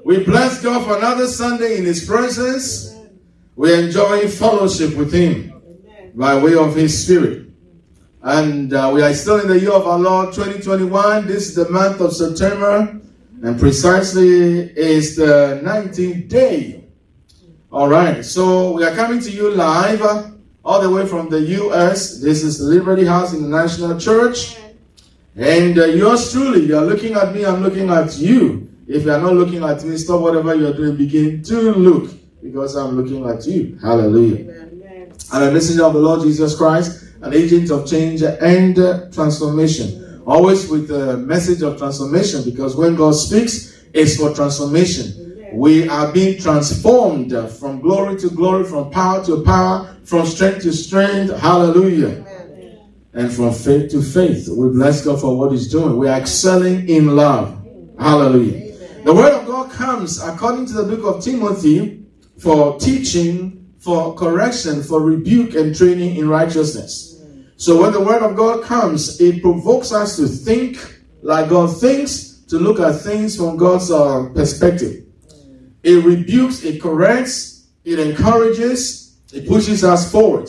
We bless God for another Sunday in His presence. We enjoy fellowship with Him by way of His Spirit. And we are still in the year of our Lord 2021. This is the month of September. And precisely is the 19th day. All right. So we are coming to you live all the way from the U.S. This is Liberty House International Church. And yours truly, you are looking at me, I'm looking at you. If you are not looking at me, stop whatever you are doing, begin to look, because I'm looking at you. Hallelujah. Amen. I'm a messenger of the Lord Jesus Christ, an agent of change and transformation. Always with a message of transformation, because when God speaks, it's for transformation. Amen. We are being transformed from glory to glory, from power to power, from strength to strength. Hallelujah. Amen. And from faith to faith. We bless God for what He's doing. We are excelling in love. Hallelujah. Amen. The word of God comes according to the book of Timothy for teaching, for correction, for rebuke and training in righteousness. So when the word of God comes, it provokes us to think like God thinks, to look at things from God's perspective. It rebukes, it corrects, it encourages, it pushes us forward.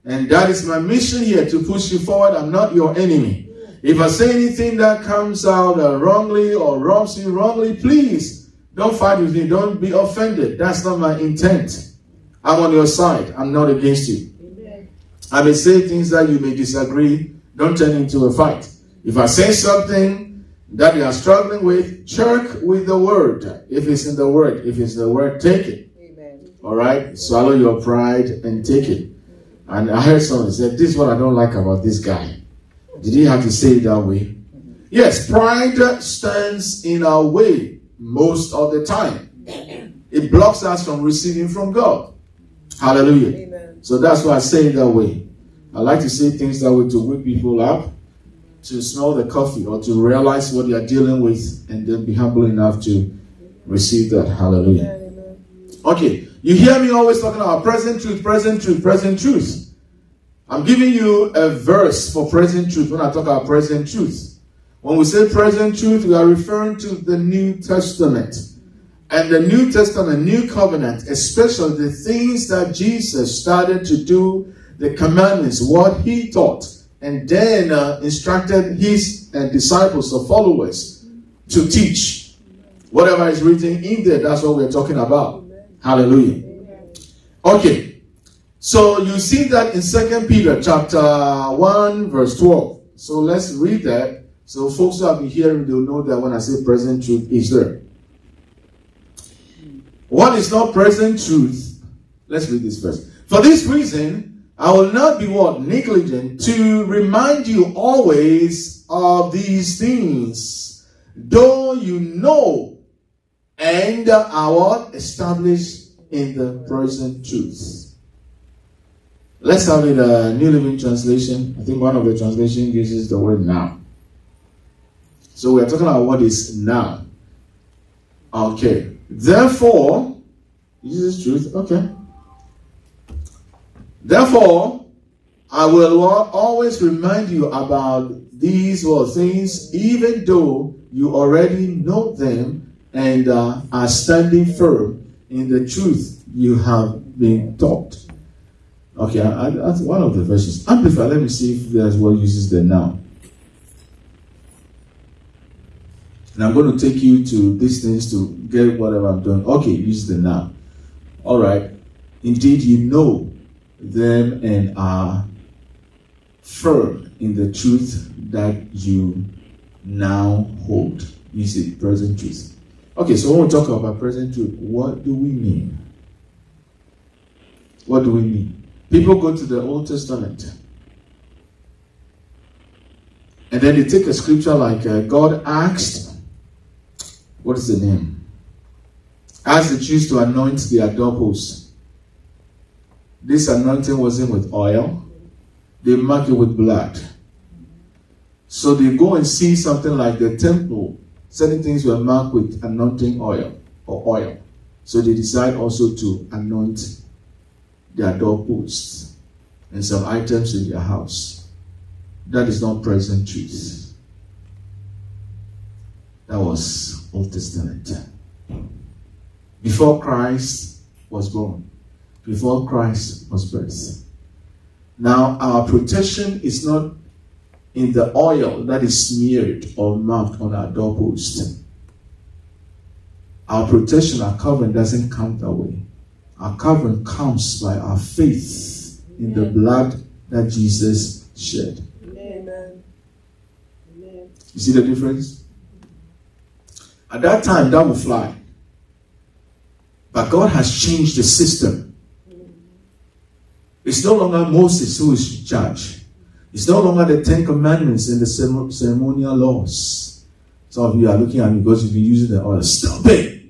And that is my mission here, to push you forward. I'm not your enemy. If I say anything that comes out wrongly or rubs you wrongly, please don't fight with me. Don't be offended. That's not my intent. I'm on your side. I'm not against you. Amen. I may say things that you may disagree. Don't turn into a fight. If I say something that you are struggling with, check with the word. If it's in the word. If it's the word, take it. Amen. All right? Swallow your pride and take it. And I heard someone say, this is what I don't like about this guy. Did he have to say it that way? Yes, pride stands in our way most of the time. It blocks us from receiving from God. Hallelujah. Amen. So that's why I say it that way. I like to say things that way to wake people up, to smell the coffee, or to realize what they are dealing with, and then be humble enough to receive that. Hallelujah. Amen. Okay. You hear me always talking about present truth, present truth, present truth. I'm giving you a verse for present truth when I talk about present truth. When we say present truth, we are referring to the New Testament. And the New Testament, New Covenant, especially the things that Jesus started to do, the commandments, what He taught, and then instructed His disciples or followers to teach. Whatever is written in there, that's what we're talking about. Hallelujah. Okay. So you see that in 2 Peter chapter 1 verse 12. So let's read that. So folks who have been hearing, they'll know that when I say present truth is there. What is not present truth? Let's read this first. For this reason, I will not be what? Negligent to remind you always of these things, though you know and are established in the present truth. Let's have it New Living Translation. I think one of the translations uses the word now. So we are talking about what is now. Okay. Therefore, uses truth. Okay. Therefore, I will always remind you about these things, even though you already know them and are standing firm in the truth you have been taught. Okay, that's one of the verses. Amplify, let me see if there's what uses the now. And I'm going to take you to these things to get whatever I'm doing. Okay, use the now. All right. Indeed, you know them and are firm in the truth that you now hold. Use it, present truth. Okay, so when we talk about present truth, what do we mean? What do we mean? People go to the Old Testament and then they take a scripture like God asked, what is the name? Asked the Jews to anoint their doorposts. This anointing wasn't with oil. They mark it with blood. So they go and see something like the temple. Certain things were marked with anointing oil or oil. So they decide also to anoint their doorposts and some items in their house. That is not present truth. That was Old Testament. before Christ was born, before Christ was birthed. Now, our protection is not in the oil that is smeared or marked on our doorpost. Our protection, our covering doesn't come that way. Our covering comes by our faith in the blood that Jesus shed. Amen. You see the difference? At that time, that would fly. But God has changed the system. It's no longer Moses who is in charge. It's no longer the 10 Commandments and the ceremonial laws. Some of you are looking at me because you've been using the oil. Stop it!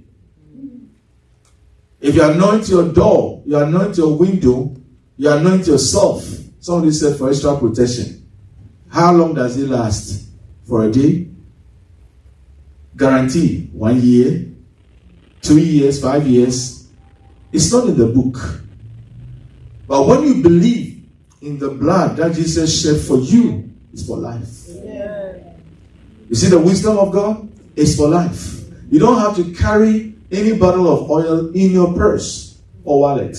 If you anoint your door, you anoint your window, you anoint yourself. Somebody said for extra protection. How long does it last? For a day? Guarantee 1 year, 2 years, 5 years. It's not in the book. But when you believe in the blood that Jesus shed for you, it's for life. Yeah. You see the wisdom of God? It's for life. You don't have to carry any bottle of oil in your purse or wallet.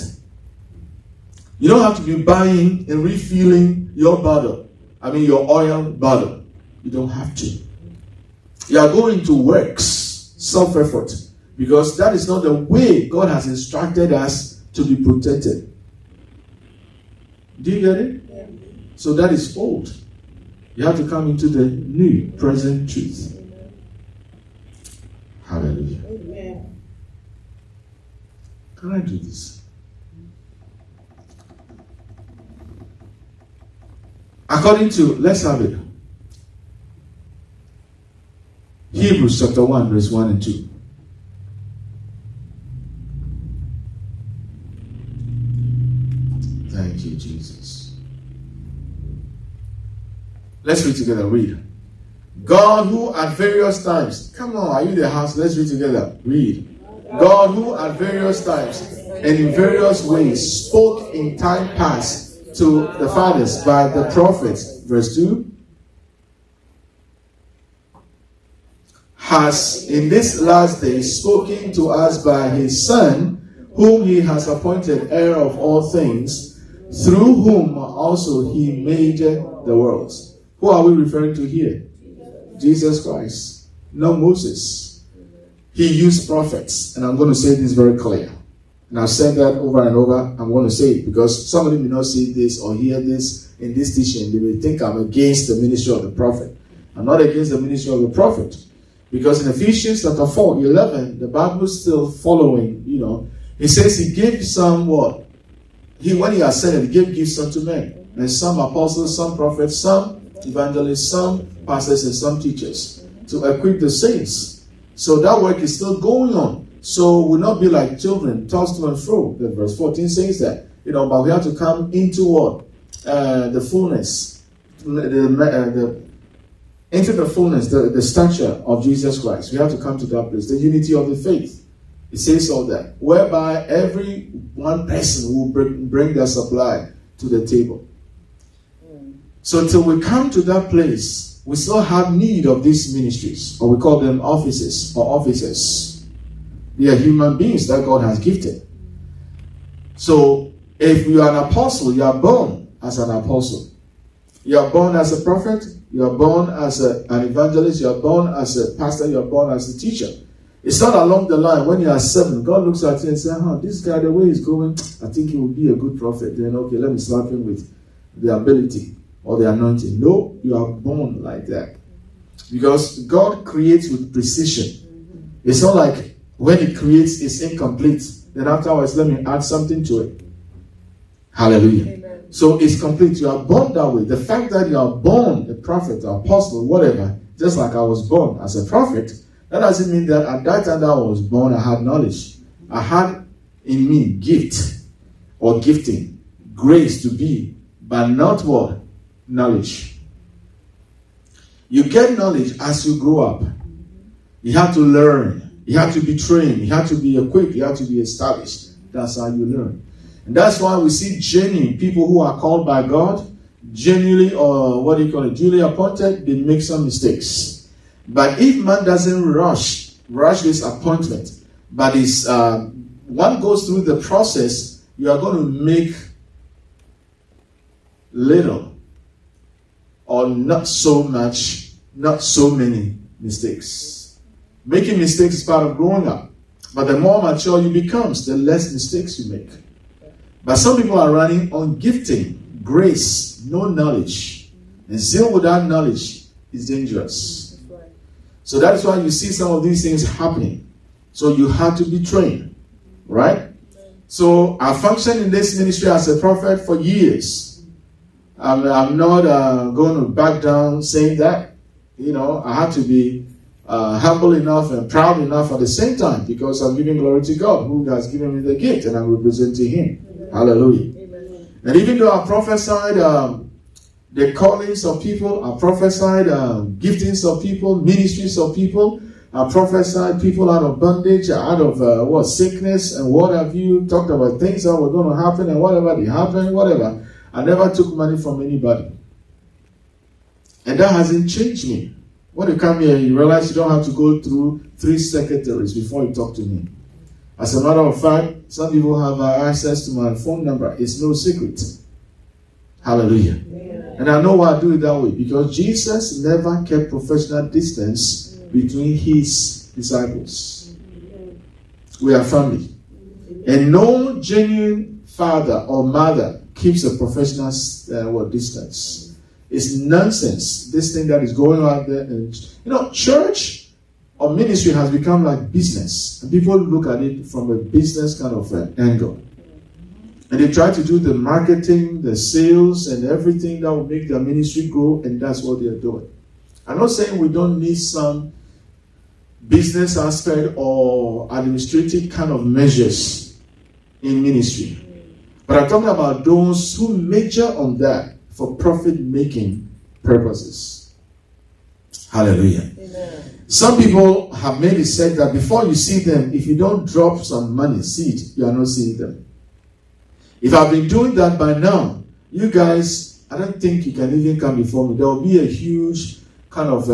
You don't have to be buying and refilling your your oil bottle. You don't have to. You are going to works, self-effort, because that is not the way God has instructed us to be protected. Do you get it? Yeah. So that is old. You have to come into the new, present truth. Hallelujah. Amen. Can I do this? According to, let's have it. Hebrews chapter 1, verse 1 and 2. Thank you, Jesus. Let's read together. Read. God who at various times, come on, are you in the house? Let's read together. Read. God who at various times and in various ways spoke in time past to the fathers by the prophets, verse 2, has in this last day spoken to us by his Son, whom he has appointed heir of all things, through whom also he made the worlds. Who are we referring to here? Jesus Christ, not Moses. He used prophets, and I'm going to say this very clear. And I've said that over and over. I'm going to say it because somebody may not see this or hear this in this teaching. They may think I'm against the ministry of the prophet. I'm not against the ministry of the prophet. Because in Ephesians chapter 4:11, the Bible is still following, He says he gave some what? When he ascended, he gave gifts unto men. And some apostles, some prophets, some evangelists, some pastors, and some teachers to equip the saints. So that work is still going on. So we'll not be like children, tossed to and fro. The verse 14 says that. But we have to come into what? The fullness. Into the fullness, the stature of Jesus Christ. We have to come to that place. The unity of the faith. It says all that. Whereby every one person will bring their supply to the table. So until we come to that place, we still have need of these ministries, or we call them offices or officers. They are human beings that God has gifted. So if you are an apostle, you are born as an apostle. You are born as a prophet. You are born as an evangelist. You are born as a pastor. You are born as a teacher. It's not along the line. When you are 7, God looks at you and says, this guy, the way he's going, I think he will be a good prophet. Then, okay, let me slap him with the ability or the anointing. No, you are born like that. Because God creates with precision. It's not like when he creates, it's incomplete. Then afterwards, let me add something to it. Hallelujah. Amen. So it's complete. You are born that way. The fact that you are born a prophet, an apostle, whatever, just like I was born as a prophet, that doesn't mean that at that time that I was born, I had knowledge. I had in me gift or gifting, grace to be, but not what? Knowledge. You get knowledge as you grow up. You have to learn. You have to be trained. You have to be equipped. You have to be established. That's how you learn. And that's why we see genuine people who are called by God, genuinely, or duly appointed, they make some mistakes. But if man doesn't rush this appointment, But it's one goes through the process, you are going to make little or not so much, not so many mistakes. Making mistakes is part of growing up. But the more mature you become, the less mistakes you make. But some people are running on gifting, grace, no knowledge. And zeal without knowledge is dangerous. So that's why you see some of these things happening. So you have to be trained, right? So I functioned in this ministry as a prophet for years. I'm not going to back down saying that. You know, I have to be humble enough and proud enough at the same time, because I'm giving glory to God who has given me the gift and I'm representing Him. Amen. Hallelujah. Amen. And even though I prophesied the callings of people, I prophesied giftings of people, ministries of people, I prophesied people out of bondage, out of sickness and what have you, talked about things that were going to happen and whatever they happened, whatever. I never took money from anybody. And that hasn't changed me. When you come here, you realize you don't have to go through 3 secretaries before you talk to me. As a matter of fact, some people have access to my phone number. It's no secret. Hallelujah. Yeah. And I know why I do it that way. Because Jesus never kept professional distance between His disciples. We are family. And no genuine father or mother keeps a professional distance. It's nonsense, this thing that is going on there. And, church or ministry has become like business. And people look at it from a business kind of angle. And they try to do the marketing, the sales, and everything that will make their ministry grow, and that's what they're doing. I'm not saying we don't need some business aspect or administrative kind of measures in ministry. But I'm talking about those who major on that for profit-making purposes. Hallelujah. Amen. Some people have made it said that before you see them, if you don't drop some money, seed, you are not seeing them. If I've been doing that by now, you guys, I don't think you can even come before me. There will be a huge kind of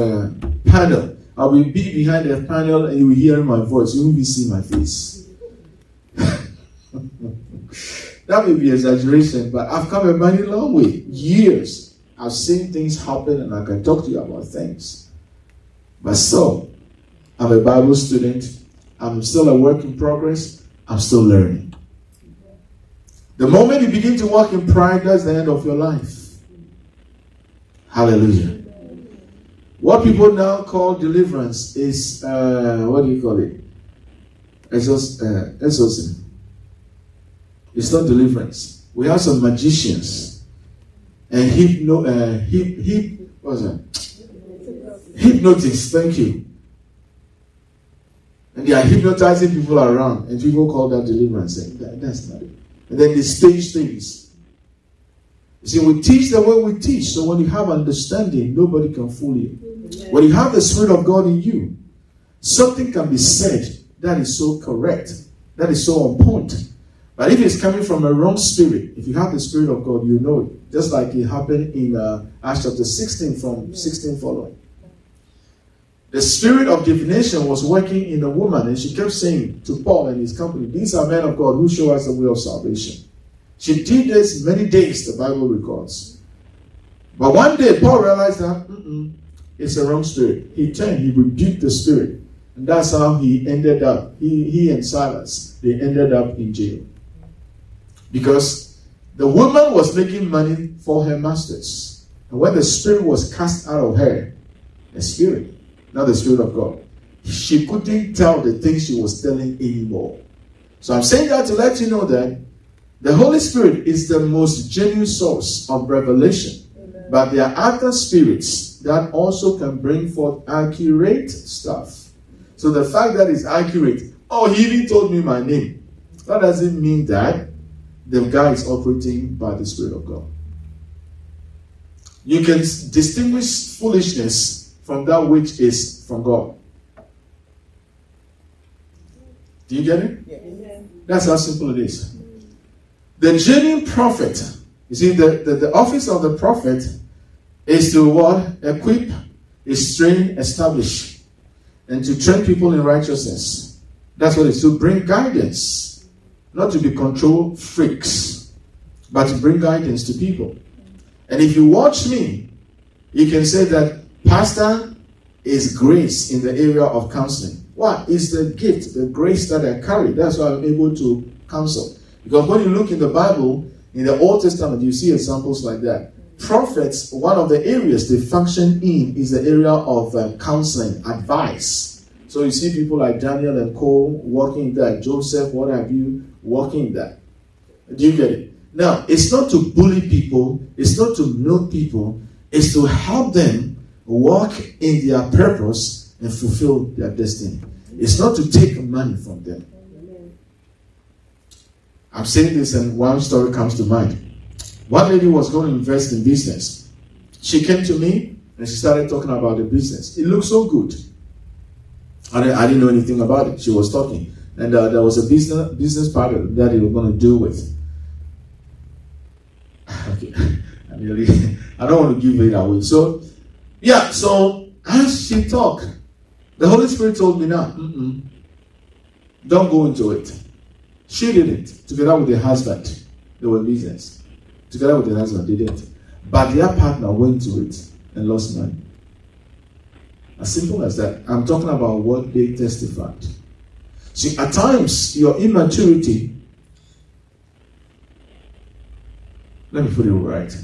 panel. I will be behind the panel and you will hear my voice. You won't even see my face. That may be exaggeration, but I've come a mighty long way. Years. I've seen things happen and I can talk to you about things. But so, I'm a Bible student. I'm still a work in progress. I'm still learning. The moment you begin to walk in pride, that's the end of your life. Hallelujah. What people now call deliverance is, what do you call it? Exorcism. It's not deliverance. We have some magicians and hypnotists. Thank you. And they are hypnotizing people around, and people call that deliverance. That's not it. And then they stage things. You see, we teach the way we teach. So when you have understanding, nobody can fool you. When you have the Spirit of God in you, something can be said that is so correct, that is so on point. But if it's coming from a wrong spirit, if you have the Spirit of God, you know it. Just like it happened in Acts chapter 16 from 16 following. The spirit of divination was working in a woman, and she kept saying to Paul and his company, these are men of God who show us the way of salvation. She did this many days, the Bible records. But one day, Paul realized that it's a wrong spirit. He turned, he rebuked the spirit. And that's how he ended up, he and Silas, they ended up in jail. Because the woman was making money for her masters. And when the spirit was cast out of her, the spirit, not the Spirit of God, she couldn't tell the things she was telling anymore. So I'm saying that to let you know that the Holy Spirit is the most genuine source of revelation. Amen. But there are other spirits that also can bring forth accurate stuff. So the fact that it's accurate, he even told me my name, that doesn't mean that the guy is operating by the Spirit of God. You can distinguish foolishness from that which is from God. Do you get it? Yeah. That's how simple it is. The genuine prophet, you see, the office of the prophet is to what? Equip, is train, establish, and to train people in righteousness. That's what it is, to bring guidance. Not to be control freaks, but to bring guidance to people. And if you watch me, you can say that pastor is grace in the area of counseling. Why? It's the gift, the grace that I carry. That's why I'm able to counsel. Because when you look in the Bible, in the Old Testament, you see examples like that. Prophets, one of the areas they function in is the area of counseling, advice. So you see people like Daniel and Co. working in that, Joseph, what have you, working in that. Do you get it? Now, it's not to bully people, it's not to milk people, it's to help them walk in their purpose and fulfill their destiny. It's not to take money from them. I'm saying this and one story comes to mind. One lady was going to invest in business. She came to me and she started talking about the business. It looked so good. I didn't know anything about it. She was talking. And there was a business partner that they were going to do with. Okay. I don't want to give it away. So, yeah. So, as she talked, the Holy Spirit told me now, don't go into it. She did it together with her husband. They were in business. Together with her husband, they didn't. But their partner went to it and lost money. As simple as that. I'm talking about what they testified. See, at times, your immaturity, let me put it right.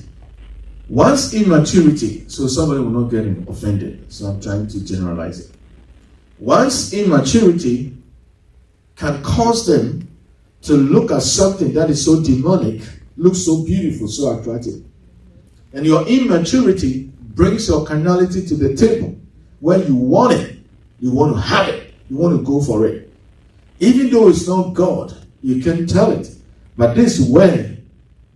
Once immaturity, so somebody will not get offended. So I'm trying to generalize it. Once immaturity can cause them to look at something that is so demonic, looks so beautiful, so attractive. And your immaturity brings your carnality to the table. When you want it, you want to have it, you want to go for it. Even though it's not God, you can tell it. But this is where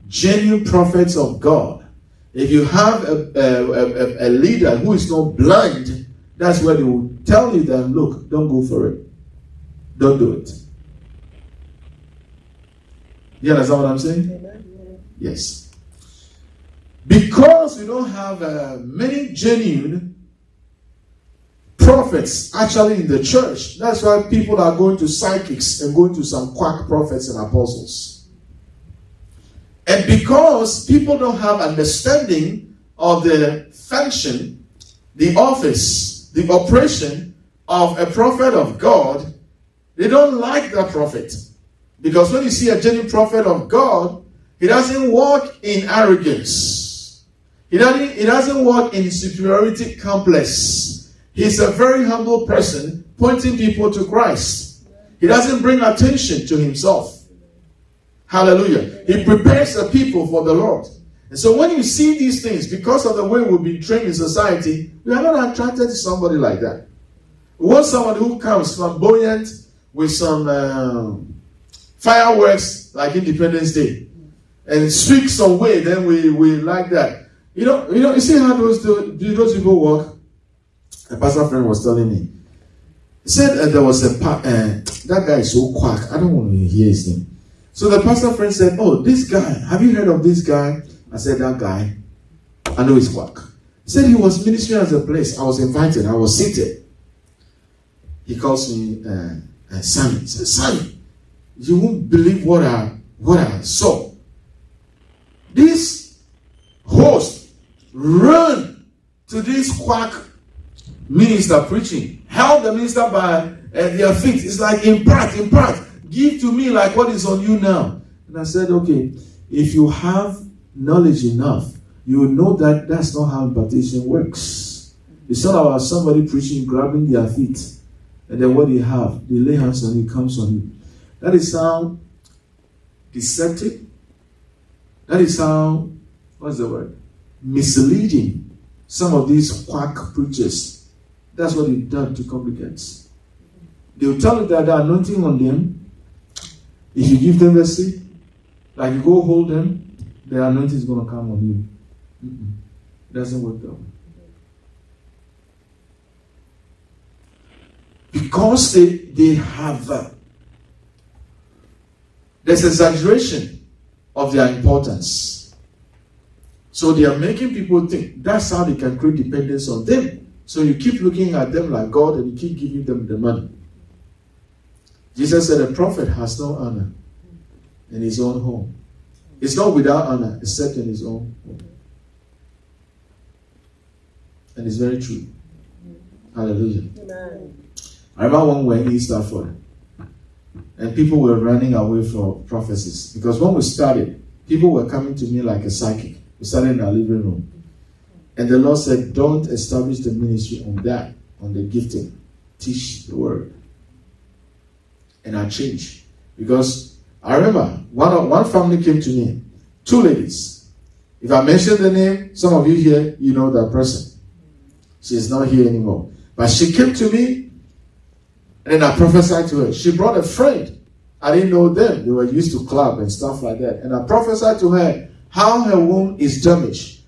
genuine prophets of God, if you have a leader who is not blind, that's where they will tell you that, look, don't go for it. Don't do it. You understand what I'm saying? Amen. Yes. Because we don't have many genuine prophets actually in the church, that's why people are going to psychics and going to some quack prophets and apostles. And because people don't have understanding of the function, the office, the operation of a prophet of God, they don't like that prophet. Because when you see a genuine prophet of God, he doesn't walk in arrogance. He doesn't walk in superiority complex. He's a very humble person pointing people to Christ. He doesn't bring attention to himself. Hallelujah. He prepares the people for the Lord. And so when you see these things, because of the way we've been trained in society, we are not attracted to somebody like that. We want someone who comes flamboyant with some fireworks like Independence Day and speak some way, then we like that. You see how those people work? A pastor friend was telling me. He said there was that guy is so quack. I don't want to hear his name. So the pastor friend said, oh, this guy, have you heard of this guy? I said, that guy, I know he's quack. He said he was ministering at a place. I was invited. I was seated. He calls me Sammy. He said, Sammy, you won't believe what I saw. This host ran to this quack minister preaching, held the minister by their feet. It's like impart, give to me like what is on you now. And I said, okay, if you have knowledge enough, you will know that that's not how impartation works. It's not about somebody preaching, grabbing their feet, and then what they have, they lay hands on it, comes on you. That is how deceptive. That is how, what's the word? Misleading some of these quack preachers. That's what they've done to congregants. They'll tell you that the anointing on them, if you give them the seed, like you go hold them, the anointing is going to come on you. It doesn't work that way. Because they have there's exaggeration of their importance. So they are making people think that's how they can create dependence on them. So you keep looking at them like God and you keep giving them the money. Jesus said a prophet has no honor in his own home. It's not without honor except in his own home. And it's very true. Hallelujah. Amen. I remember one way in East Africa, and people were running away from prophecies. Because when we started, people were coming to me like a psychic. We started in our living room. And the Lord said, don't establish the ministry on that, on the gifting. Teach the word. And I changed. Because I remember one family came to me, 2 ladies. If I mention the name, some of you here, you know that person. She is not here anymore. But she came to me, and then I prophesied to her. She brought a friend. I didn't know them. They were used to club and stuff like that. And I prophesied to her how her womb is damaged.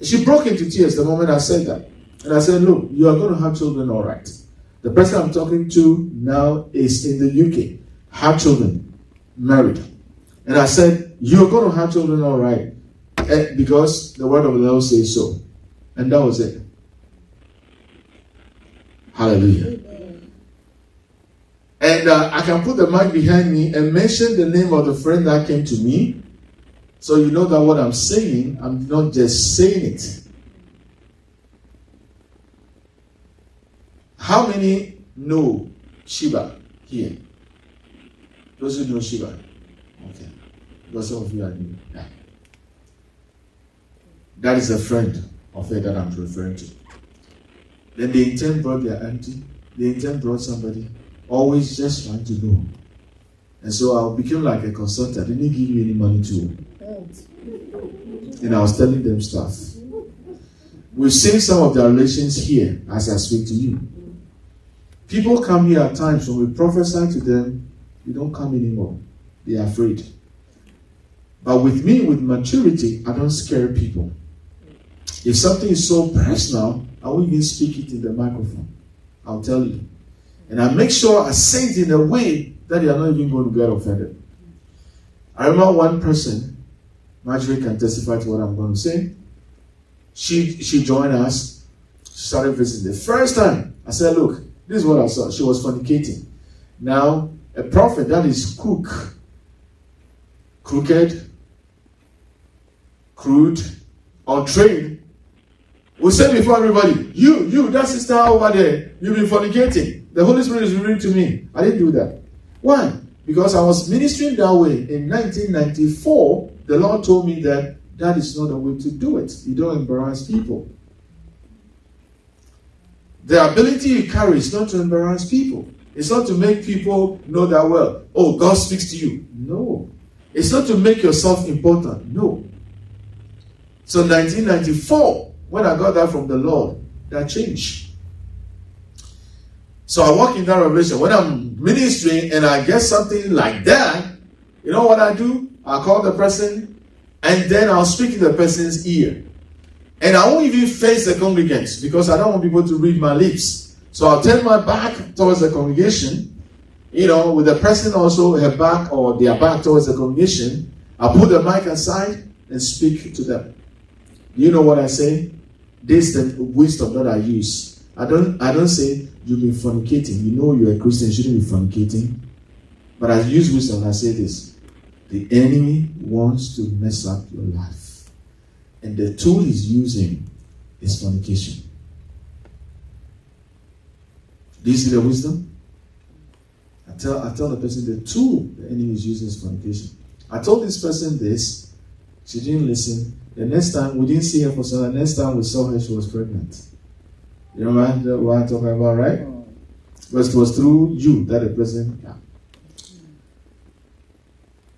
She broke into tears the moment I said that. And I said, look, you are going to have children all right. The person I'm talking to now is in the UK. Have children. Married. And I said, you're going to have children all right. Because the word of the Lord says so. And that was it. Hallelujah. And I can put the mic behind me and mention the name of the friend that came to me. So you know that what I'm saying, I'm not just saying it. How many know Sheba here? Those who know Sheba. Okay. Because some of you are new. Yeah. That is a friend of her that I'm referring to. Then the intern brought their auntie. The intern brought somebody. Always just trying to know. And so I became like a consultant. I didn't give you any money to. And I was telling them stuff. We've seen some of their relations here as I speak to you. People come here at times when we prophesy to them, they don't come anymore. They are afraid. But with me, with maturity, I don't scare people. If something is so personal, I won't even speak it in the microphone. I'll tell you. And I make sure I say it in a way that they are not even going to get offended. I remember one person, Marjorie can testify to what I'm going to say. She joined us. She started visiting. The first time, I said, look, this is what I saw. She was fornicating. Now, a prophet that is crooked, crude, untrained, will say before everybody, you, that sister over there, you've been fornicating. The Holy Spirit is revealing to me. I didn't do that. Why? Because I was ministering that way. In 1994, the Lord told me that is not the way to do it. You don't embarrass people. The ability you carry is not to embarrass people. It's not to make people know that, well, oh, God speaks to you. No. It's not to make yourself important. No. So 1994, when I got that from the Lord, that changed. So I walk in that revelation. When I'm ministering and I get something like that, you know what I do? I call the person and then I'll speak in the person's ear. And I won't even face the congregants because I don't want people to read my lips. So I'll turn my back towards the congregation, with the person also her back or their back towards the congregation. I'll put the mic aside and speak to them. You know what I say? This is the wisdom that I use. I don't say you've been fornicating. You know you're a Christian, you shouldn't be fornicating. But I use wisdom. I say this. The enemy wants to mess up your life. And the tool he's using is fornication. Do you see the wisdom? I tell the person the tool the enemy is using is fornication. I told this person this. She didn't listen. The next time, we didn't see her for so long. The next time we saw her, she was pregnant. You know what I'm talking about, right? Because it was through you that the person... Yeah.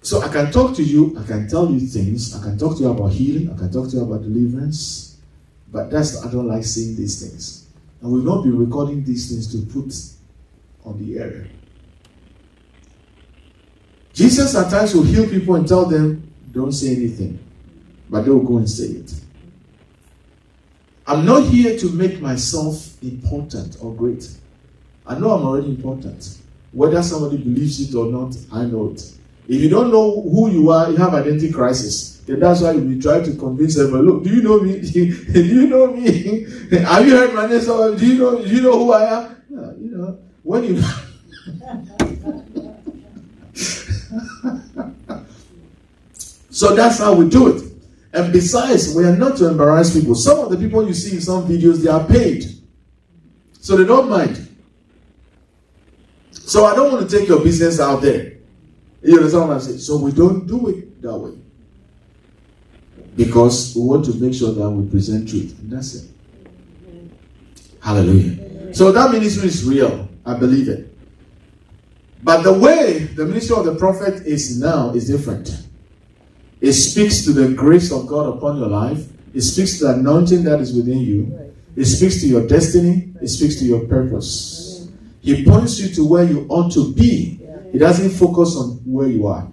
So I can talk to you, I can tell you things, I can talk to you about healing, I can talk to you about deliverance, but I don't like saying these things. And we will not be recording these things to put on the air. Jesus at times will heal people and tell them, don't say anything, but they will go and say it. I'm not here to make myself important or great. I know I'm already important. Whether somebody believes it or not, I know it. If you don't know who you are, you have identity crisis. Then that's why you try to convince everyone, look, do you know me? Do you know me? Have you heard my name? Do you know who I am? Yeah, when you So that's how we do it. And besides, we are not to embarrass people. Some of the people you see in some videos, they are paid. So they don't mind. So I don't want to take your business out there. You understand what I'm saying? So we don't do it that way. Because we want to make sure that we present truth. And that's it. Hallelujah. So that ministry is real. I believe it. But the way the ministry of the prophet is now is different. It speaks to the grace of God upon your life. It speaks to the anointing that is within you. It speaks to your destiny. It speaks to your purpose. He points you to where you ought to be. He doesn't focus on where you are.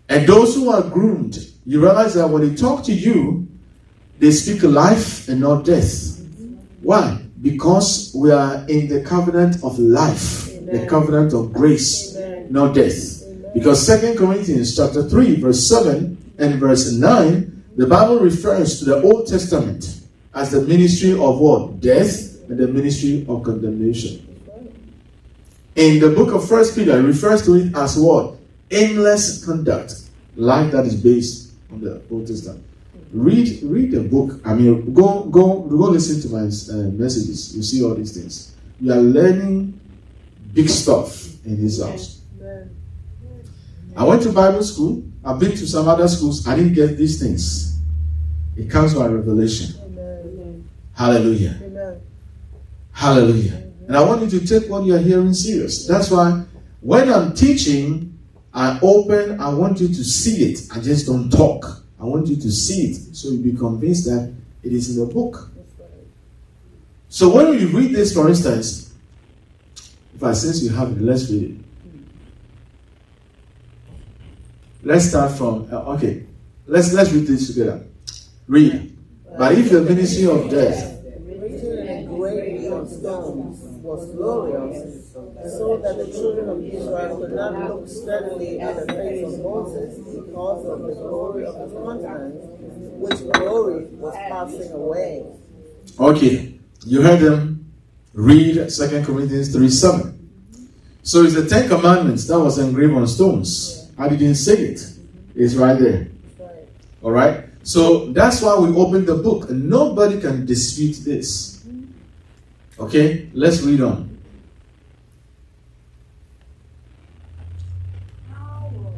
And those who are groomed, you realize that when they talk to you, they speak life and not death. Why? Because we are in the covenant of life, the covenant of grace, not death. Because 2 Corinthians chapter 3, verse 7 and verse 9, the Bible refers to the Old Testament as the ministry of what? Death, and the ministry of condemnation. In the book of 1 Peter, it refers to it as what? Aimless conduct. Life that is based on the Old Testament. Read the book. I mean, go listen to my messages. You see all these things. You are learning big stuff in this house. I went to Bible school. I've been to some other schools. I didn't get these things. It comes by revelation. Amen. Hallelujah. Amen. Hallelujah. And I want you to take what you're hearing serious. That's why when I'm teaching, I want you to see it. I just don't talk. I want you to see it so you'll be convinced that it is in the book. So when you read this, for instance, if I sense you have it, let's read it. Let's start from, let's read this together. Read. But if the ministry of death was glorious, so that the children of Israel could not look steadily at the face of Moses because of the glory of his countenance, which glory was passing away. Okay, you heard them read 2 Corinthians 3:7. So it's the 10 Commandments that was engraved on stones. I didn't say it. It's right there. All right? So that's why we opened the book, and nobody can dispute this. Okay, let's read on.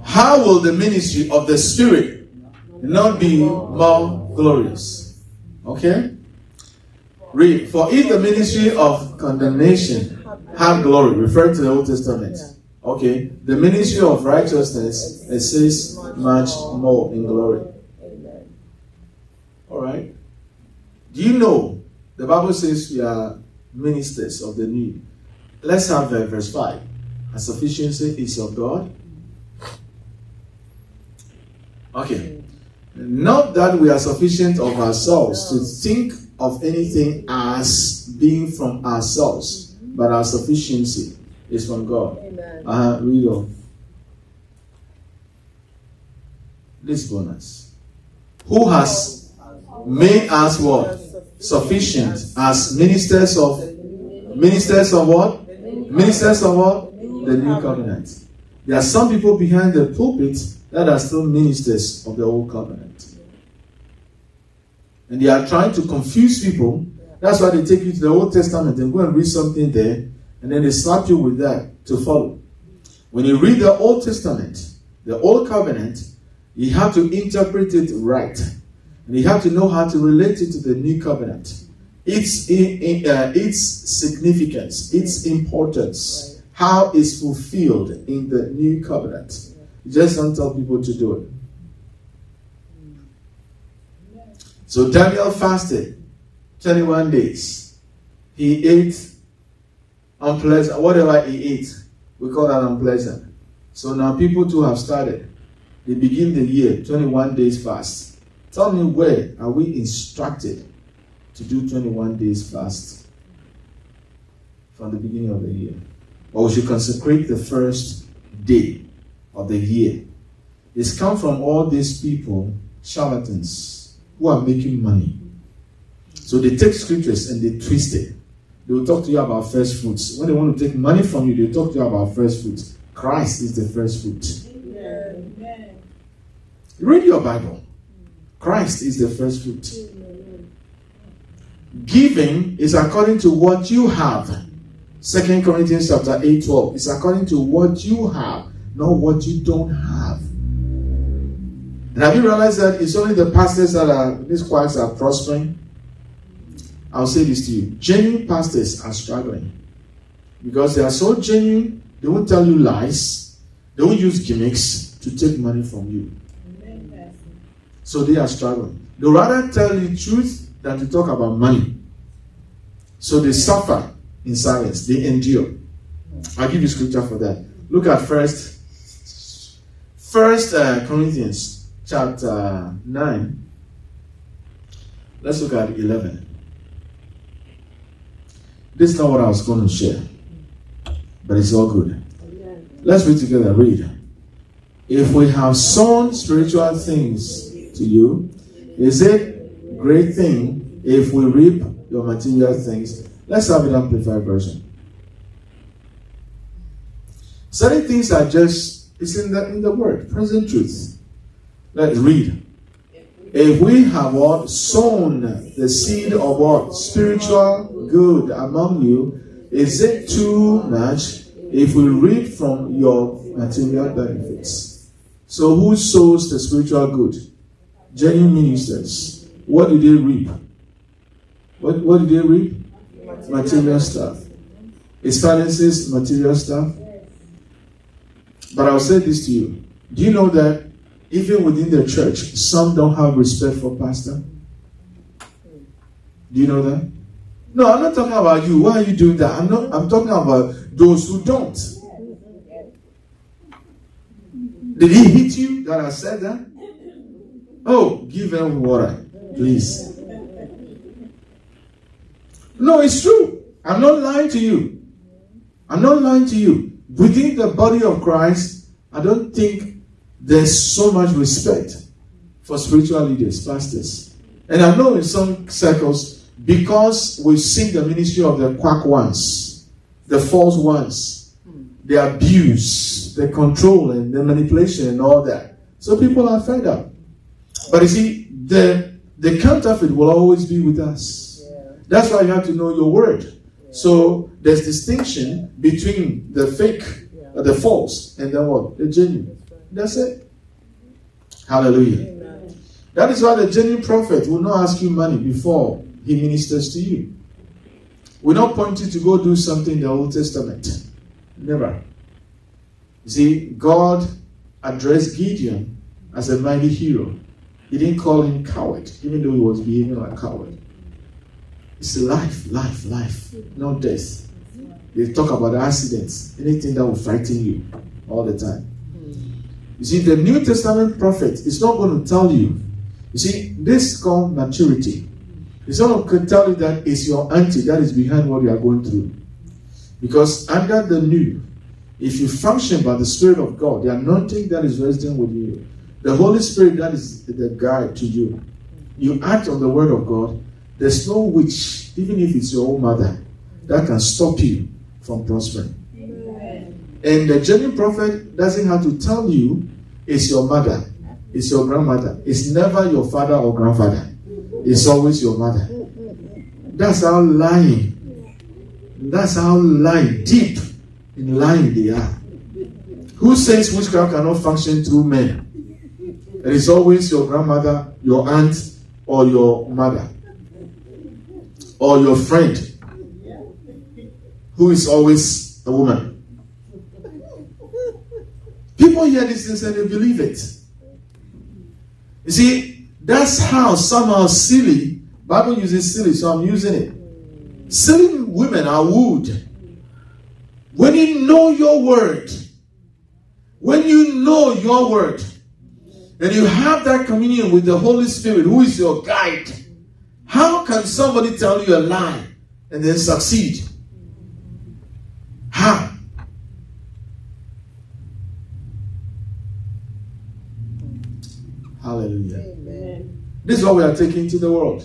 How will the ministry of the Spirit not be more glorious? Okay? Read. For if the ministry of condemnation had glory, referring to the Old Testament. Okay, the ministry of righteousness, it says much more in glory. All right. Do you know the Bible says we are ministers of the new? Let's have verse 5. A sufficiency is of God. Okay. Not that we are sufficient of ourselves to think of anything as being from ourselves, but our sufficiency is from God. Read on. This bonus. Who has made us what? Sufficient as ministers of what? Ministers of what? The new covenant. There are some people behind the pulpit that are still ministers of the old covenant. And they are trying to confuse people. That's why they take you to the Old Testament and go and read something there, and then they slap you with that to follow. When you read the Old Testament, the Old Covenant, you have to interpret it right. And you have to know how to relate it to the New Covenant. Its significance, its importance, how it's fulfilled in the New Covenant. You just don't tell people to do it. So Daniel fasted 21 days. He ate unpleasant, whatever he ate, we call that unpleasant. So now people too have started. They begin the year, 21 days fast. Tell me, where are we instructed to do 21 days fast from the beginning of the year? Or we should consecrate the first day of the year. It's come from all these people, charlatans, who are making money. So they take scriptures and they twist it. They will talk to you about first fruits. When they want to take money from you, they talk to you about first fruits. Christ is the first fruit. Read your Bible. Christ is the first fruit. Giving is according to what you have. 2 Corinthians chapter 8:12. It's according to what you have, not what you don't have. And have you realized that it's only the pastors that are, these choirs are prospering? I'll say this to you. Genuine pastors are struggling. Because they are so genuine, they won't tell you lies. They won't use gimmicks to take money from you. So they are struggling. They rather tell you the truth than to talk about money. So they suffer in silence. They endure. I'll give you scripture for that. Look at First Corinthians chapter 9. Let's look at 11. This is not what I was going to share, but it's all good. Let's read together. Read. If we have sown spiritual things to you, is it great thing if we reap your material things? Let's have it amplified version. Certain things are just, it's in the word, present truth. Let's read. If we have what? Sown the seed of what? Spiritual good among you, is it too much if we reap from your material benefits? So who sows the spiritual good? Genuine ministers. What do they reap? What do they reap? Material stuff. Is finances material stuff? But I'll say this to you. Do you know that even within the church, some don't have respect for pastor? Do you know that? No, I'm not talking about you. Why are you doing that? I'm talking about those who don't. Did he hit you that I said that? Oh, give them water, please. No, it's true. I'm not lying to you. I'm not lying to you. Within the body of Christ, I don't think there's so much respect for spiritual leaders, pastors. And I know in some circles, because we've seen the ministry of the quack ones, the false ones, the abuse, the control and the manipulation and all that. So people are fed up. But you see, the counterfeit will always be with us. That's why you have to know your word. So there's distinction between the fake, the false, and then what? The genuine. That's it. Hallelujah. That is why the genuine prophet will not ask you money before he ministers to you. Will not point you to go do something in the Old Testament. Never. You see, God addressed Gideon as a mighty hero. He didn't call him coward, even though he was behaving like a coward. It's life, not death. They talk about accidents, anything that will frighten you all the time. You see, the New Testament prophet is not going to tell you. You see, this is called maturity. It's not going to tell you that it's your auntie that is behind what you are going through. Because under the new, if you function by the Spirit of God, the anointing that is resident with you, the Holy Spirit that is the guide to you, you act on the Word of God, there's no witch, even if it's your own mother, that can stop you from prospering. And the genuine prophet doesn't have to tell you it's your mother, it's your grandmother. It's never your father or grandfather. It's always your mother. That's how lying. That's how lying, deep in lying they are. Who says witchcraft cannot function through men? It is always your grandmother, your aunt, or your mother, or your friend, who is always a woman. People hear these things and they believe it. You see, that's how somehow silly, Bible uses silly, so I'm using it. Silly women are wooed. When you know your word, and you have that communion with the Holy Spirit, who is your guide, how can somebody tell you a lie and then succeed? How? Hallelujah. Amen. This is what we are taking to the world.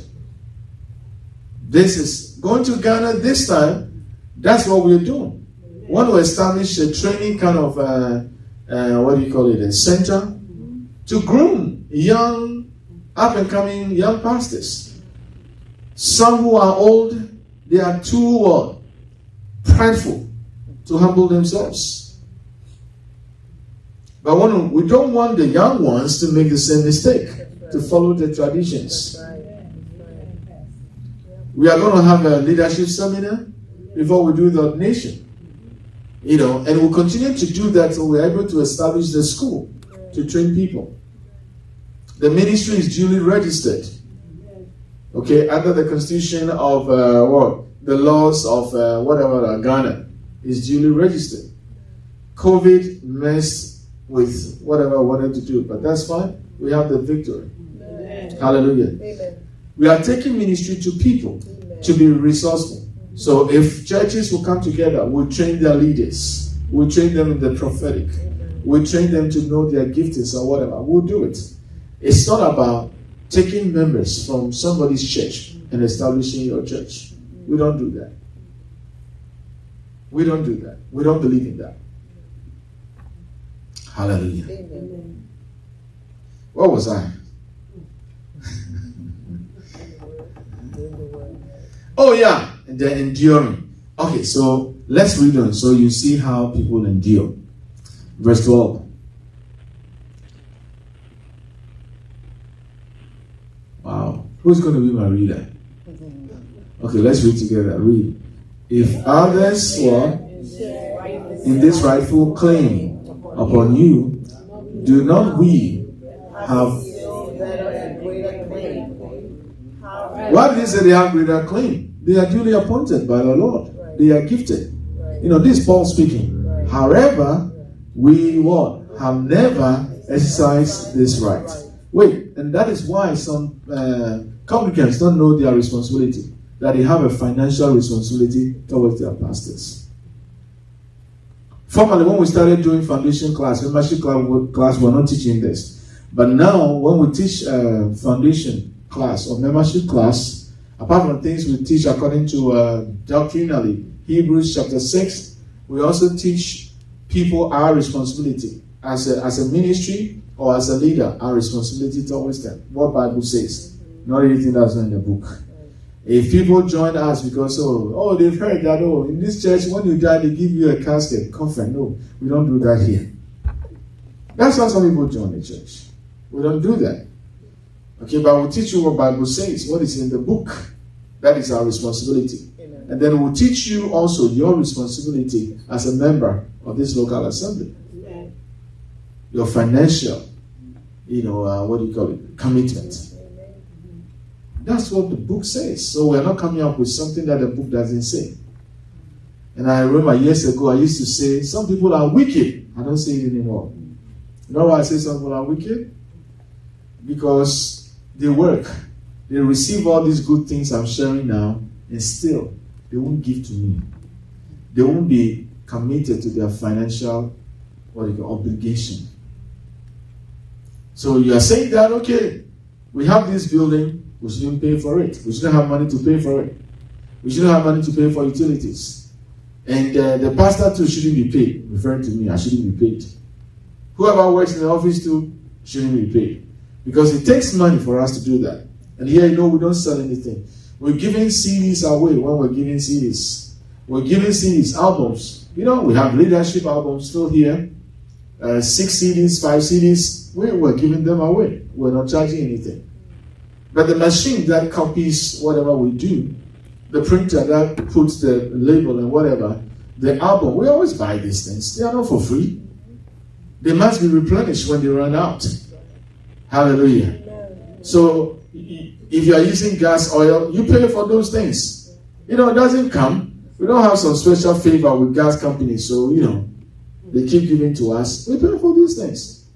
This is going to Ghana this time. That's what we're doing. want to establish a training kind of, a center to groom young, up-and-coming young pastors. Some who are old, they are too prideful to humble themselves. But we don't want the young ones to make the same mistake, to follow the traditions. We are going to have a leadership seminar before we do the ordination. And we'll continue to do that until we're able to establish the school to train people. The ministry is duly registered. Okay, under the constitution of the laws of Ghana is duly registered. COVID messed with whatever I wanted to do, but that's fine. We have the victory. Amen. Hallelujah. Amen. We are taking ministry to people to be resourceful. So if churches will come together, we'll train their leaders. We'll train them in the prophetic. We'll train them to know their giftings or whatever. We'll do it. It's not about taking members from somebody's church and establishing your church. We don't do that. We don't do that. We don't believe in that. Hallelujah. Amen. What was I? Oh yeah, the enduring. Okay, so let's read on so you see how people endure. Verse 12. Wow. Who's going to be my reader? Okay, let's read together. Read. If others were in this rightful claim upon you, do not we have... Why did he say they have greater claim? They are duly appointed by the Lord. They are gifted. This is Paul speaking. However, we have never exercised this right. Wait, and that is why some congregants don't know their responsibility, that they have a financial responsibility towards their pastors. Formerly, when we started doing foundation class, membership class, we're not teaching this. But now, when we teach foundation class or membership class, apart from things we teach according to doctrinally, Hebrews chapter 6, we also teach people our responsibility as a ministry or as a leader, our responsibility towards them. What Bible says, not anything that's not in the book. If people join us because they've heard that in this church when you die they give you a casket, coffin. No, we don't do that here. That's why some people join the church. We don't do that. Okay, but we'll teach you what Bible says, what is in the book. That is our responsibility. Amen. And then we'll teach you also your responsibility as a member of this local assembly. Amen. Your financial, commitment. That's what the book says. So we're not coming up with something that the book doesn't say. And I remember years ago, I used to say, some people are wicked. I don't say it anymore. You know why I say some people are wicked? Because they work. They receive all these good things I'm sharing now, and still, they won't give to me. They won't be committed to their financial obligation. So you are saying that, okay, we have this building, we shouldn't pay for it. We shouldn't have money to pay for it. We shouldn't have money to pay for utilities. And the pastor too shouldn't be paid. Referring to me, I shouldn't be paid. Whoever works in the office too shouldn't be paid. Because it takes money for us to do that. And here, we don't sell anything. We're giving CDs away when we're giving CDs. We're giving CDs, albums. We have leadership albums still here. 6 CDs, 5 CDs. We're giving them away. We're not charging anything. But the machine that copies whatever we do, the printer that puts the label and whatever, the album, we always buy these things. They are not for free. They must be replenished when they run out. Hallelujah. So, if you are using gas, oil, you pay for those things. It doesn't come. We don't have some special favor with gas companies, so, they keep giving to us. We pay for these things.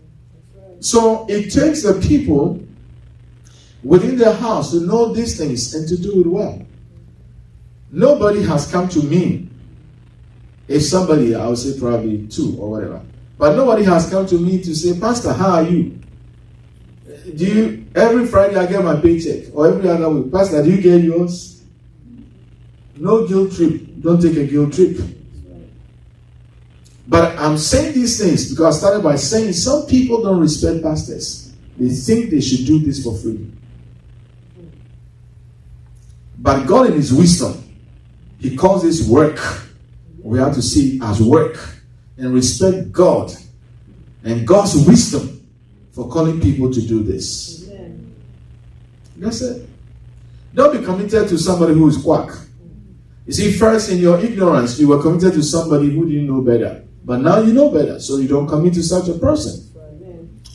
So, it takes the people within their house to know these things and to do it well. Nobody has come to me. If somebody, I would say probably 2 or whatever. But nobody has come to me to say, Pastor, how are you? Every Friday I get my paycheck, or every other week, Pastor, do you get yours? No guilt trip. Don't take a guilt trip. But I'm saying these things because I started by saying some people don't respect pastors. They think they should do this for free. But God in His wisdom, He calls this work. We have to see it as work and respect God and God's wisdom for calling people to do this. Amen. That's it. Don't be committed to somebody who is quack. You see, first in your ignorance, you were committed to somebody who didn't know better. But now you know better, so you don't commit to such a person.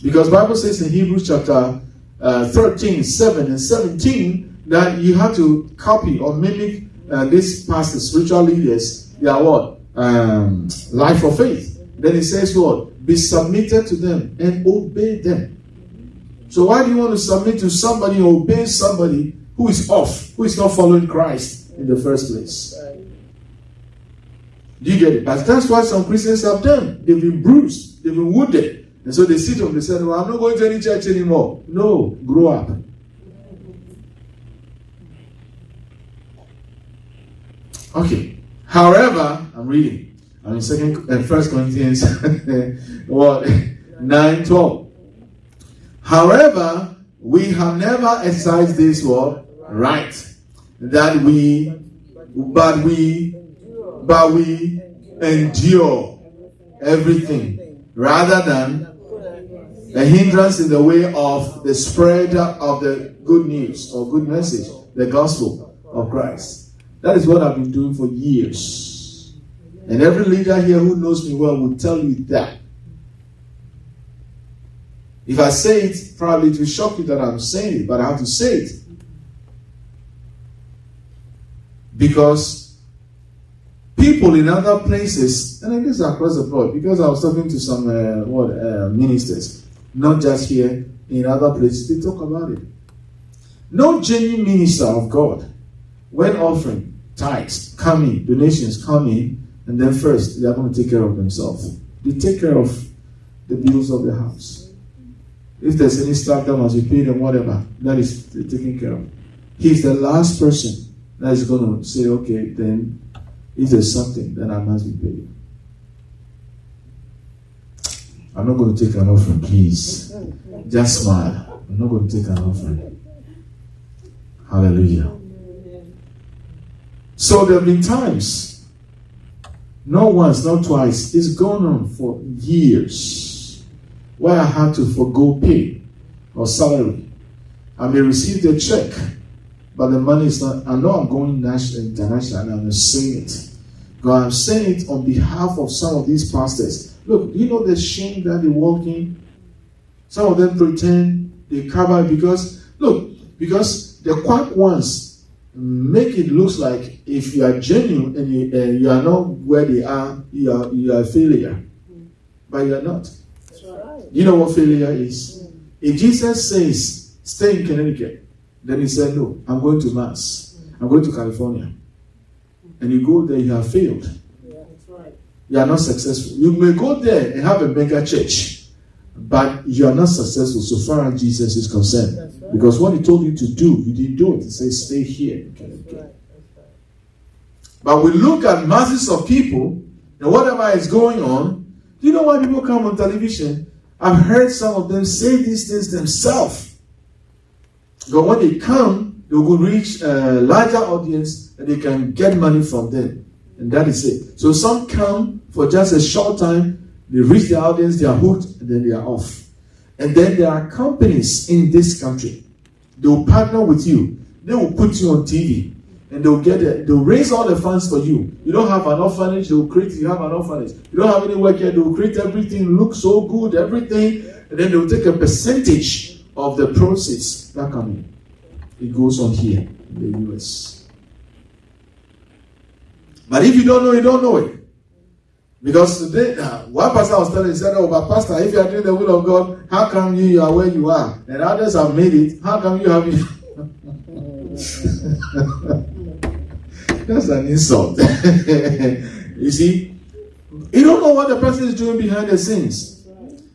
Because the Bible says in Hebrews chapter 13, 7 and 17, that you have to copy or mimic these pastors, spiritual leaders, their what? Life of faith. Then it says what? Be submitted to them and obey them. So why do you want to submit to somebody or obey somebody who is off, who is not following Christ in the first place? Do you get it? But that's what some Christians have done. They've been bruised. They've been wounded. And so they sit up and they say, well, I'm not going to any church anymore. No, grow up. Okay. However, I'm reading. I'm in 1 Corinthians 9:12. However, we have never exercised this word right. But we endure everything rather than a hindrance in the way of the spread of the good news or good message, the gospel of Christ. That is what I've been doing for years. And every leader here who knows me well will tell you that. If I say it, probably it will shock you that I'm saying it, but I have to say it. Because people in other places, and I guess across the board, because I was talking to some ministers, not just here, in other places, they talk about it. No genuine minister of God, when offering tithes, come in, donations come in, and then first they are going to take care of themselves. They take care of the bills of the house. If there's any stuff that must be paid and whatever, that is taken care of. He's the last person that is going to say, okay, then if there's something, then I must be paid. I'm not going to take an offering, please. Just smile. I'm not going to take an offering. Hallelujah. So there have been times, not once, not twice, it's gone on for years, where I had to forgo pay or salary. I may receive the check, but the money is not. I know I'm going national, international, and I'm saying it. God, I'm saying it on behalf of some of these pastors. Look, you know the shame that they walk in? Some of them pretend they cover because the quack ones make it look like if you are genuine and you are not where they are, you are a failure. But you are not. That's right. You know what failure is? If Jesus says, stay in Connecticut, then he said, no, I'm going to Mass. I'm going to California. And you go there, you have failed. Yeah, that's right. You are not successful. You may go there and have a mega church, but you are not successful so far as Jesus is concerned. That's right. Because what he told you to do, you didn't do it. He says, stay here. That's right. That's right. But we look at masses of people, and whatever is going on, do you know why people come on television? I've heard some of them say these things themselves. But when they come, they will reach a larger audience and they can get money from them. And that is it. So some come for just a short time, they reach the audience, they are hooked, and then they are off. And then there are companies in this country. They will partner with you. They will put you on TV. And they'll raise all the funds for you. You don't have an orphanage, you have an orphanage. You don't have any work here, they'll create everything, look so good, everything. And then they'll take a percentage of the proceeds that come in. It goes on here in the US. But if you don't know, you don't know it. Because today, one pastor was telling me, he said, oh, but pastor, if you are doing the will of God, how come you are where you are? And others have made it. How come you have it? That's an insult. You see, you don't know what the person is doing behind the scenes.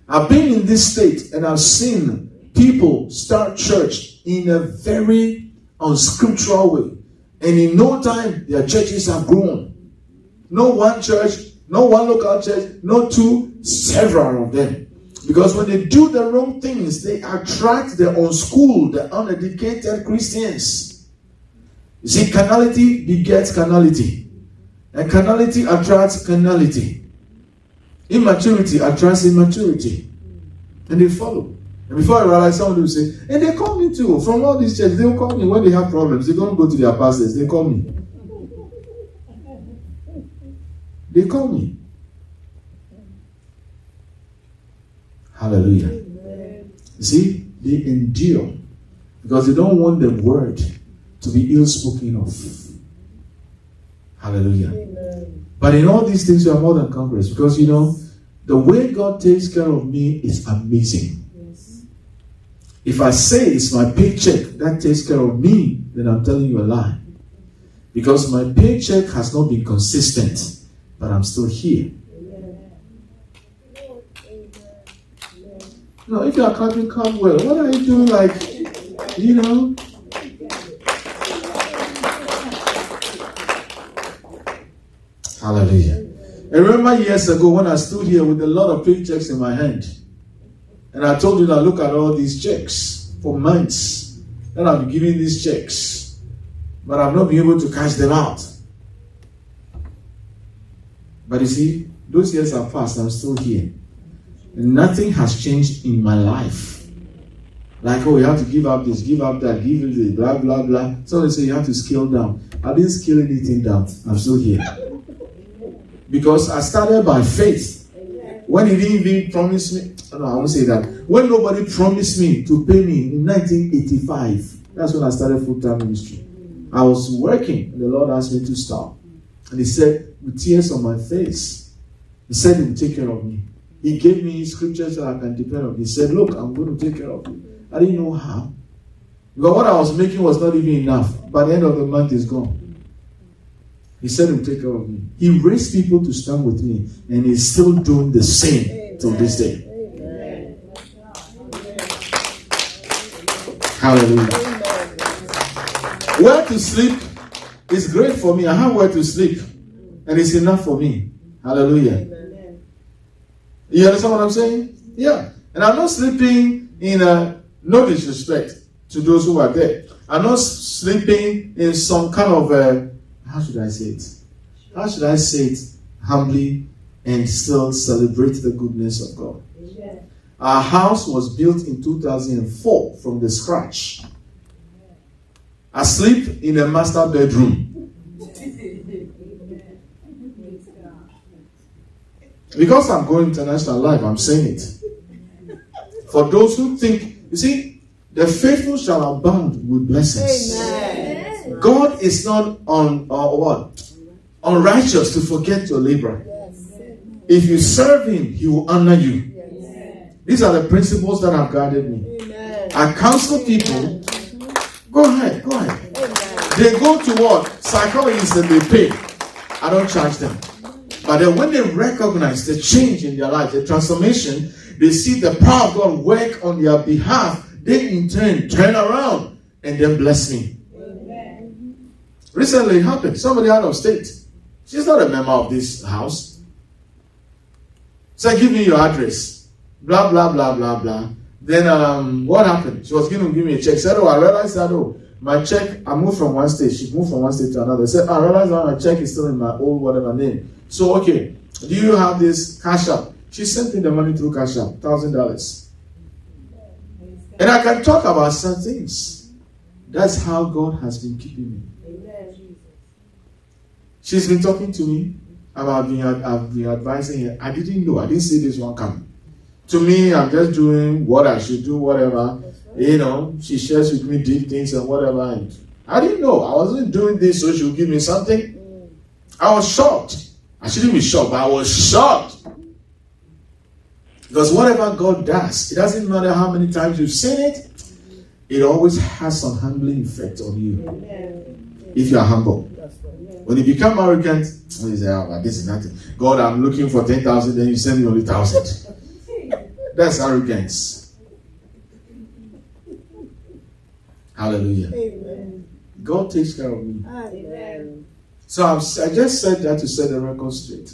I've been in this state and I've seen people start church in a very unscriptural way. And in no time, their churches have grown. No one church Not one local church, not two, several of them. Because when they do the wrong things, they attract the unschooled, the uneducated Christians. You see, carnality begets carnality. And carnality attracts carnality. Immaturity attracts immaturity. And they follow. And before I realize, someone will say, and they call me too. From all these churches, they'll call me when they have problems. They don't go to their pastors, they call me. They call me. Hallelujah. Amen. See, they endure because they don't want the word to be ill spoken of. Hallelujah. Amen. But in all these things, you are more than conquerors because the way God takes care of me is amazing. Yes. If I say it's my paycheck that takes care of me, then I'm telling you a lie. Because my paycheck has not been consistent, but I'm still here. No, if you are clapping, clap well. What are you doing? Hallelujah. I remember years ago when I stood here with a lot of paychecks in my hand. And I told you that look at all these checks for months. Then I've been giving these checks. But I've not been able to cash them out. But you see, those years are past. I'm still here. Nothing has changed in my life. Like, you have to give up this, give up that, give it this, blah, blah, blah. So they say you have to scale down. I didn't scale anything down. I'm still here. Because I started by faith. When he didn't even promise me, no, I won't say that. When nobody promised me to pay me in 1985, that's when I started full-time ministry. I was working, and the Lord asked me to stop. And he said, with tears on my face, he said he would take care of me. He gave me scriptures that I can depend on. He said, look, I'm going to take care of you. I didn't know how. Because what I was making was not even enough. By the end of the month, it's gone. He said he would take care of me. He raised people to stand with me. And he's still doing the same till this day. Amen. Hallelujah. Amen. Where to sleep is great for me. I have where to sleep. And it's enough for me. Hallelujah. Amen. You understand what I'm saying? Yeah. And I'm not sleeping in no disrespect to those who are there. I'm not sleeping in some kind of how should I say it? How should I say it humbly and still celebrate the goodness of God? Yeah. Our house was built in 2004 from the scratch. I sleep in a master bedroom. Because I'm going international life, I'm saying it. For those who think, you see, the faithful shall abound with blessings. Amen. God is not unrighteous to forget your labor. Yes. If you serve him, he will honor you. Yes. These are the principles that have guided me. Amen. I counsel people. Go ahead. Amen. They go to what? Psychologists and they pay. I don't charge them. But then when they recognize the change in their life, the transformation, they see the power of God work on their behalf, they in turn around and then bless me. Amen. Recently it happened. Somebody out of state. She's not a member of this house. Said, give me your address. Blah, blah, blah, blah, blah. Then what happened? She was going to give me a check. Said, I realized that, my check, I moved from one state. She moved from one state to another. Said, I realized that my check is still in my old whatever name. So, okay, do you have this Cash App? She sent me the money through Cash App, $1,000. And I can talk about some things. That's how God has been keeping me. She's been talking to me. I've been advising her. I didn't know. I didn't see this one coming. To me, I'm just doing what I should do, whatever. She shares with me deep things and whatever. And I didn't know. I wasn't doing this so she'll give me something. I was shocked. I shouldn't be shocked, but I was shocked. Because whatever God does, it doesn't matter how many times you've seen it, it always has some humbling effect on you. Amen. If you are humble. When you become arrogant, you say, this is nothing. God, I'm looking for 10,000, then you send me only 1,000. That's arrogance. Hallelujah. Amen. God takes care of me. Amen. So I just said that to set the record straight.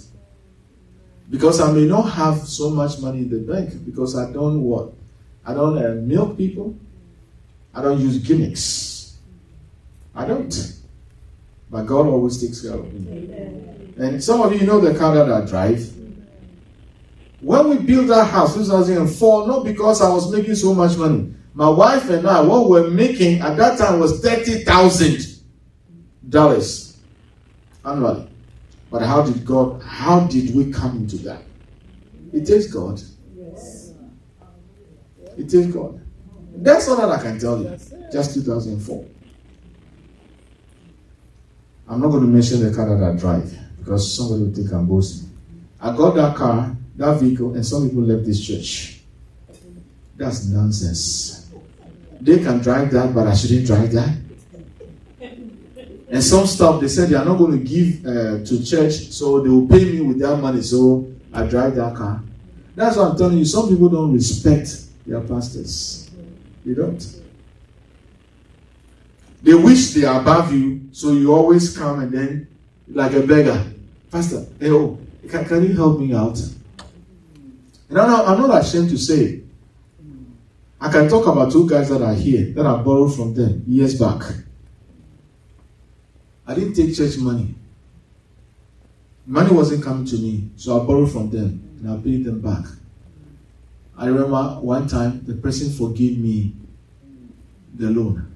Because I may not have so much money in the bank, because I don't what? I don't milk people. I don't use gimmicks. I don't. But God always takes care of me. Amen. And some of you know the car that I drive. When we built that house, 2004, not because I was making so much money. My wife and I, what we were making at that time was $30,000 annually. But how did we come into that? It takes God. Yes. It takes God. That's all that I can tell you. Just 2004. I'm not going to mention the car that I drive, because somebody will think I'm boasting. I got that car, that vehicle, and some people left this church. That's nonsense. They can drive that, but I shouldn't drive that. And some stuff, they said they are not going to give to church, so they will pay me with their money, so I drive that car. That's what I'm telling you. Some people don't respect their pastors. They don't. They wish they are above you, so you always come and then, like a beggar, Pastor, hey, can you help me out? And I'm not ashamed to say, I can talk about 2 guys that are here, that I borrowed from them years back. I didn't take church money. Money wasn't coming to me, so I borrowed from them and I paid them back. I remember one time the person forgave me the loan.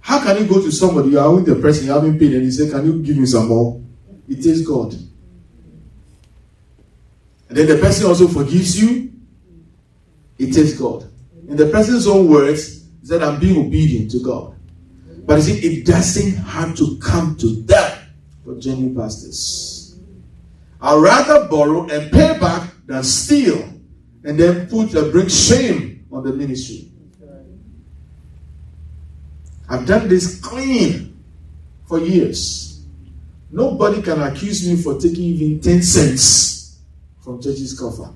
How can you go to somebody, you are with the person, you haven't paid, and you say, can you give me some more? It takes God. And then the person also forgives you. It takes God. In the person's own words, he said, I'm being obedient to God. But you see, it doesn't have to come to that for genuine pastors. I'd rather borrow and pay back than steal and then bring shame on the ministry. I've done this clean for years. Nobody can accuse me for taking even 10 cents from church's coffers.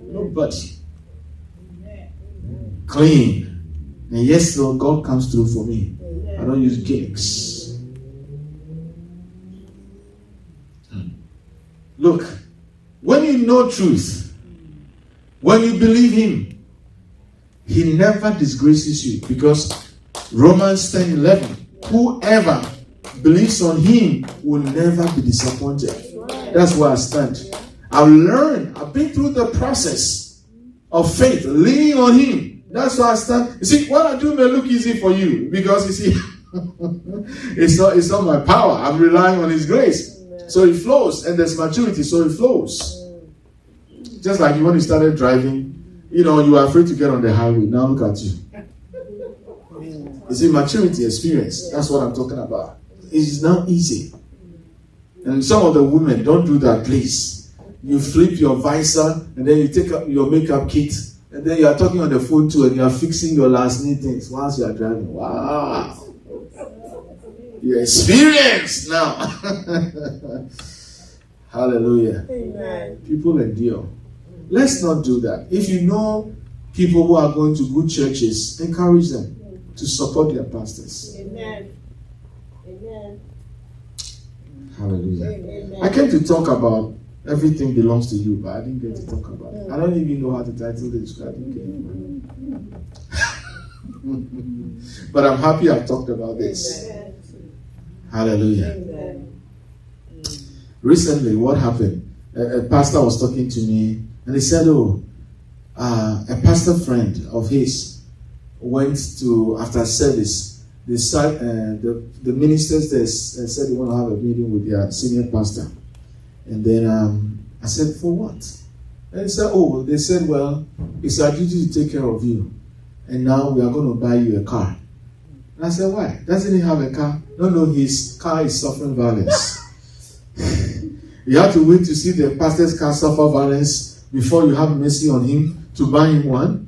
Nobody. Clean. And yes, Lord, God comes through for me. I don't use gimmicks. Look, when you know truth, when you believe Him, He never disgraces you, because Romans 10:11, whoever believes on Him will never be disappointed. That's where I stand. I've been through the process of faith, leaning on Him. That's why I stand. You see, what I do may look easy for you, because you see, it's not my power. I'm relying on His grace. So it flows, and there's maturity, so it flows. Just like when you started driving, you were afraid to get on the highway. Now look at you. You see, maturity, experience. That's what I'm talking about. It's now easy. And some of the women, don't do that, please. You flip your visor, and then you take up your makeup kit, and then you are talking on the phone too, and you are fixing your last minute things whilst you are driving. Wow. You're experienced now. Hallelujah. Amen. People endure. Let's not do that. If you know people who are going to good churches, encourage them to support their pastors. Amen. Amen. Hallelujah. Amen. I came to talk about everything belongs to you, but I didn't get to talk about it. I don't even know how to title this. I didn't get it. But I'm happy I talked about this. Amen. Hallelujah. Amen. Recently, what happened? A pastor was talking to me, and he said, a pastor friend of his went to, after service, the ministers there said they want to have a meeting with their senior pastor. And then I said, for what? And he said, they said, well, it's our duty to take care of you. And now we are going to buy you a car. And I said, why? Doesn't he have a car? No, his car is suffering violence. You have to wait to see the pastor's car suffer violence before you have mercy on him to buy him one.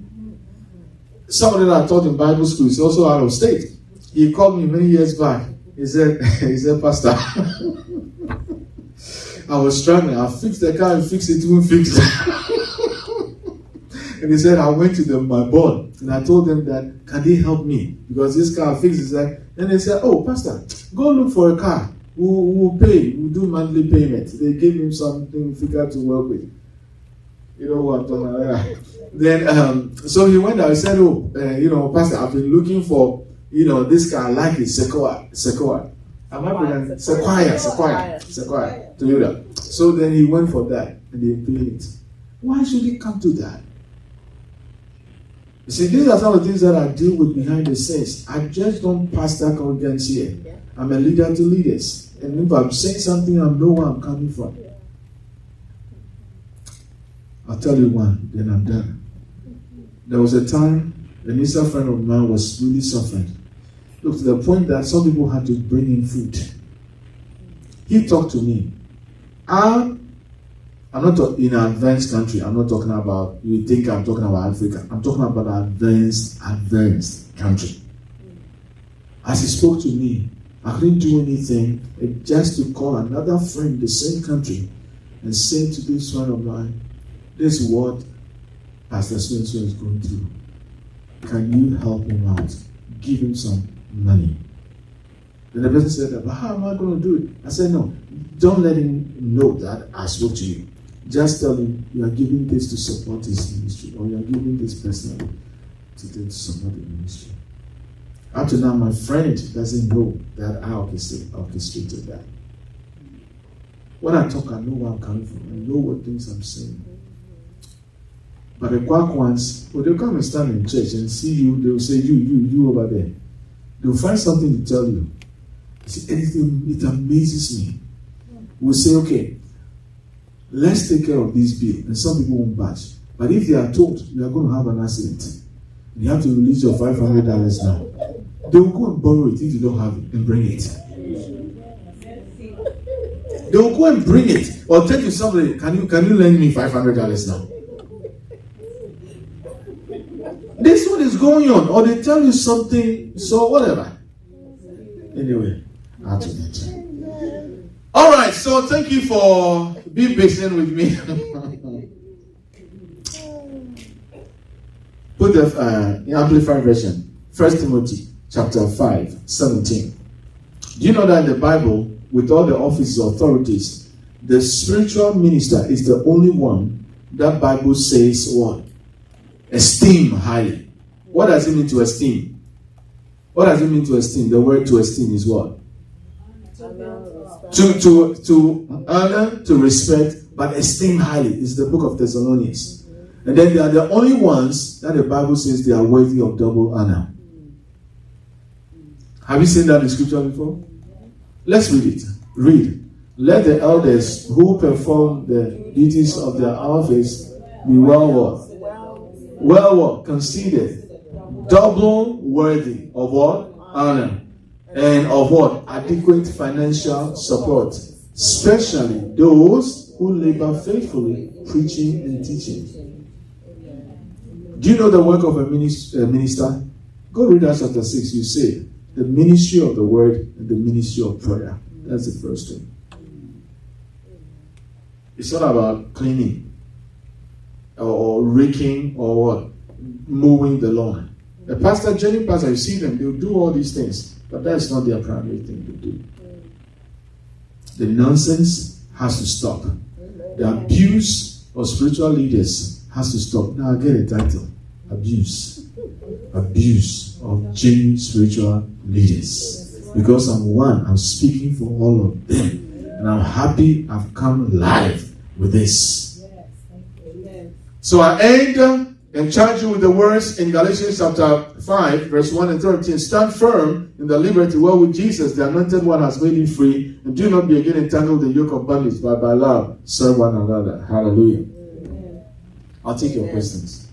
Somebody that I taught in Bible school is also out of state. He called me many years back. He said, Pastor, I was struggling. I fixed the car and fixed it, won't fix it. And he said, I went to my board and I told them that, can they help me? Because this car fixed it. Then they said, Pastor, go look for a car. We'll pay. We'll do monthly payments. They gave him something figure to work with. You know what I'm talking about? Then, so he went out and said, Pastor, I've been looking for, this guy, I like it, Sequoia. Am I pronouncing? Sequoia. Toyota. So then he went for that and they paid it. Why should it come to that? You see, these are some of the things that I deal with behind the scenes. I just don't pastor congregants here. Yeah. I'm a leader to leaders. And if I'm saying something, I know where I'm coming from. Yeah. I'll tell you one, then I'm done. There was a time a minister friend of mine was really suffering. Look, to the point that some people had to bring in food. He talked to me. I'm not in an advanced country. I'm not talking about, you think I'm talking about Africa. I'm talking about advanced country. As he spoke to me, I couldn't do anything just to call another friend in the same country and say to this friend of mine, this is what Pastor so-and-so is going through. Can you help him out? Give him some money. Then the person said, but how am I going to do it? I said, no, don't let him know that I spoke to you. Just tell him you are giving this to support his ministry, or you are giving this person to support the ministry. Up to now, my friend doesn't know that I orchestrated that. When I talk, I know where I'm coming from. I know what things I'm saying. But the quack ones, when they come and stand in church and see you, they will say, you over there. They will find something to tell you. See, it amazes me. We'll say, okay, let's take care of this bill. And some people won't budge. But if they are told you are going to have an accident, you have to release your $500 now, they will go and borrow it if you don't have it and bring it. They will go and bring it. Or tell you somebody, can you lend me $500 now? This one is going on. Or they tell you something, so whatever. Anyway, out of it. All right, so thank you for being patient with me. Put the Amplified version. 1 Timothy chapter 5:17. Do you know that in the Bible, with all the offices and authorities, the spiritual minister is the only one that Bible says what? Esteem highly. What does it mean to esteem? What does it mean to esteem? The word to esteem is what? To honor, to respect, but esteem highly is the book of Thessalonians. And then they are the only ones that the Bible says they are worthy of double honor. Have you seen that in scripture before? Let's read it. Read. Let the elders who perform the duties of their office be well considered, double worthy of what? Honor. And of what? Adequate financial support. Especially those who labor faithfully, preaching and teaching. Do you know the work of a minister? Go read Acts chapter 6. You see the ministry of the word and the ministry of prayer. That's the first thing. It's not about cleaning or raking or what? Mowing the lawn. The pastor, genuine pastor, you see them, they'll do all these things. But that's not their primary thing to do. The nonsense has to stop. The abuse of spiritual leaders has to stop. Now I get a title. Abuse of genuine spiritual leaders. Because I'm speaking for all of them. And I'm happy I've come live with this. So I end and charge you with the words in Galatians chapter 5, verse 1 and 13. Stand firm in the liberty wherewith Jesus, the anointed one, has made you free. And do not be again entangled in the yoke of bondage, but by love serve one another. Hallelujah. I'll take your questions.